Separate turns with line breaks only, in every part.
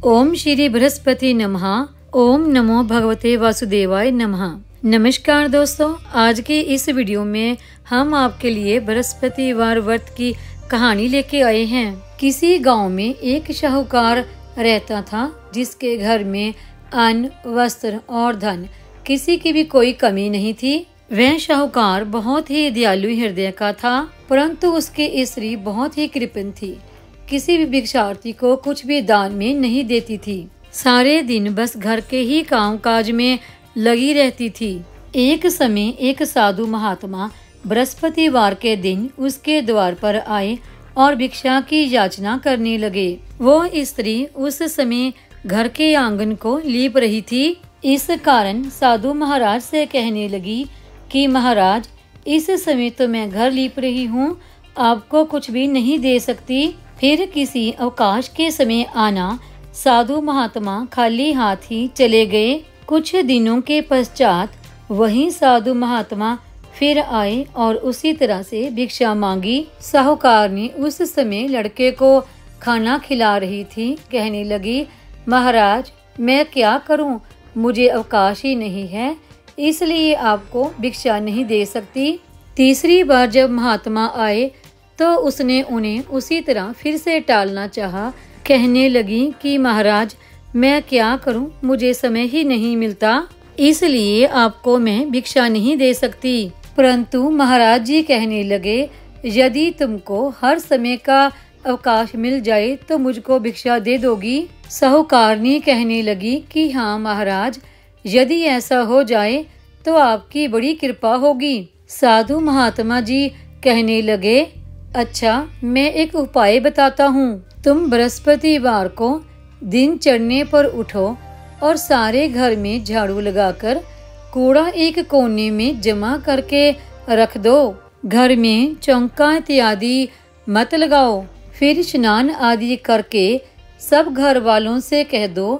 ओम श्री बृहस्पति नमः। ओम नमो भगवते वासुदेवाय नमः। नमस्कार दोस्तों, आज की इस वीडियो में हम आपके लिए बृहस्पतिवार व्रत की कहानी लेके आए हैं। किसी गांव में एक शाहूकार रहता था जिसके घर में अन्न, वस्त्र और धन किसी की भी कोई कमी नहीं थी। वह शाहूकार बहुत ही दयालु हृदय का था, परंतु उसकी स्त्री बहुत ही कृपण थी। किसी भी भिक्षार्थी को कुछ भी दान में नहीं देती थी। सारे दिन बस घर के ही काम काज में लगी रहती थी। एक समय एक साधु महात्मा बृहस्पतिवार के दिन उसके द्वार पर आए और भिक्षा की याचना करने लगे। वो स्त्री उस समय घर के आंगन को लीप रही थी। इस कारण साधु महाराज से कहने लगी कि महाराज, इस समय तो मैं घर लीप रही हूँ, आपको कुछ भी नहीं दे सकती। फिर किसी अवकाश के समय आना। साधु महात्मा खाली हाथ ही चले गए। कुछ दिनों के पश्चात वही साधु महात्मा फिर आए और उसी तरह से भिक्षा मांगी। साहूकार ने उस समय लड़के को खाना खिला रही थी। कहने लगी, महाराज, मैं क्या करूं, मुझे अवकाश ही नहीं है, इसलिए आपको भिक्षा नहीं दे सकती। तीसरी बार जब महात्मा आए तो उसने उन्हें उसी तरह फिर से टालना चाहा। कहने लगी कि महाराज, मैं क्या करूं, मुझे समय ही नहीं मिलता, इसलिए आपको मैं भिक्षा नहीं दे सकती। परंतु महाराज जी कहने लगे, यदि तुमको हर समय का अवकाश मिल जाए तो मुझको भिक्षा दे दोगी। साहूकारनी कहने लगी कि हाँ महाराज, यदि ऐसा हो जाए तो आपकी बड़ी कृपा होगी। साधु महात्मा जी कहने लगे, अच्छा, मैं एक उपाय बताता हूँ। तुम बृहस्पतिवार को दिन चढ़ने पर उठो और सारे घर में झाड़ू लगाकर कूड़ा एक कोने में जमा करके रख दो। घर में चौका इत्यादि मत लगाओ। फिर स्नान आदि करके सब घर वालों से कह दो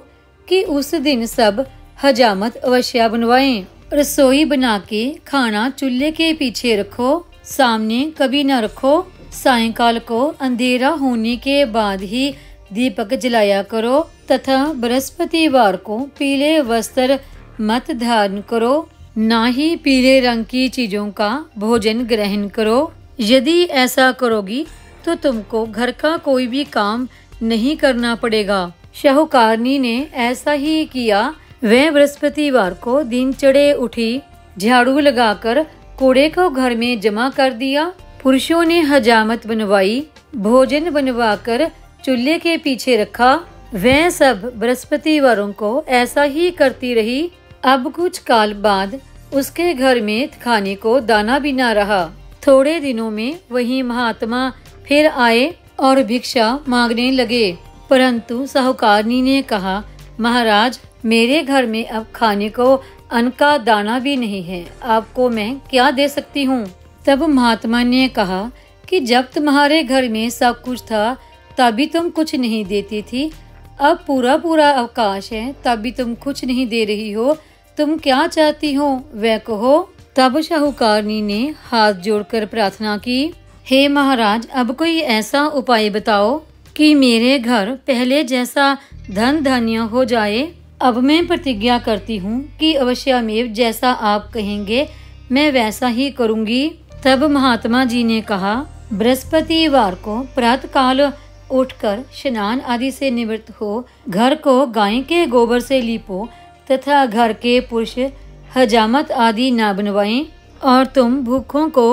कि उस दिन सब हजामत अवश्य बनवाएं। रसोई बना के खाना चूल्हे के पीछे रखो, सामने कभी न रखो। सायंकाल को अंधेरा होने के बाद ही दीपक जलाया करो तथा बृहस्पतिवार को पीले वस्त्र मत धारण करो, ना ही पीले रंग की चीजों का भोजन ग्रहण करो। यदि ऐसा करोगी तो तुमको घर का कोई भी काम नहीं करना पड़ेगा। शाहूकारनी ने ऐसा ही किया। वह बृहस्पतिवार को दिन चढ़े उठी, झाड़ू लगाकर कूड़े को घर में जमा कर दिया। पुरुषों ने हजामत बनवाई, भोजन बनवाकर चूल्हे के पीछे रखा। वह सब बृहस्पतिवारों को ऐसा ही करती रही। अब कुछ काल बाद उसके घर में खाने को दाना भी न रहा। थोड़े दिनों में वही महात्मा फिर आए और भिक्षा मांगने लगे। परंतु साहूकारनी ने कहा, महाराज, मेरे घर में अब खाने को अन्न का दाना भी नहीं है, आपको मैं क्या दे सकती हूँ। तब महात्मा ने कहा कि जब तुम्हारे घर में सब कुछ था तभी तुम कुछ नहीं देती थी, अब पूरा पूरा अवकाश है तभी तुम कुछ नहीं दे रही हो, तुम क्या चाहती हो वह कहो। तब शाहूकारनी ने हाथ जोड़कर प्रार्थना की, हे महाराज, अब कोई ऐसा उपाय बताओ कि मेरे घर पहले जैसा धन धान्य हो जाए। अब मैं प्रतिज्ञा करती हूँ कि अवश्यमेव जैसा आप कहेंगे मैं वैसा ही करूँगी। तब महात्मा जी ने कहा, बृहस्पतिवार को प्रातःकाल उठकर स्नान आदि से निवृत्त हो, घर को गाय के गोबर से लीपो तथा घर के पुरुष हजामत आदि न बनवाएं और तुम भूखों को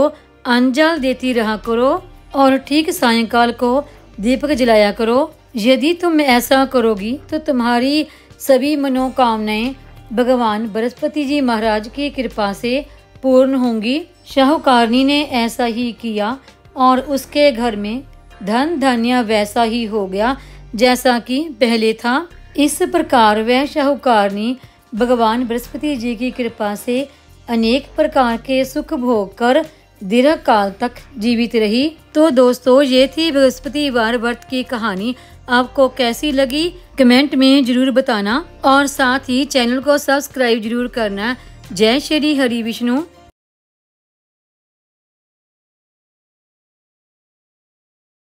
अन्न जल देती रहा करो और ठीक सायंकाल को दीपक जलाया करो। यदि तुम ऐसा करोगी तो तुम्हारी सभी मनोकामनाएं भगवान बृहस्पति जी महाराज की कृपा से पूर्ण होंगी। शाहूकारनी ने ऐसा ही किया और उसके घर में धन धान्य वैसा ही हो गया जैसा कि पहले था। इस प्रकार वह शाहूकारनी भगवान बृहस्पति जी की कृपा से अनेक प्रकार के सुख भोग कर दीर्घ काल तक जीवित रही। तो दोस्तों, ये थी बृहस्पतिवार व्रत की कहानी। आपको कैसी लगी कमेंट में जरूर बताना और साथ ही चैनल को सब्सक्राइब जरूर करना। जय श्री हरि विष्णु।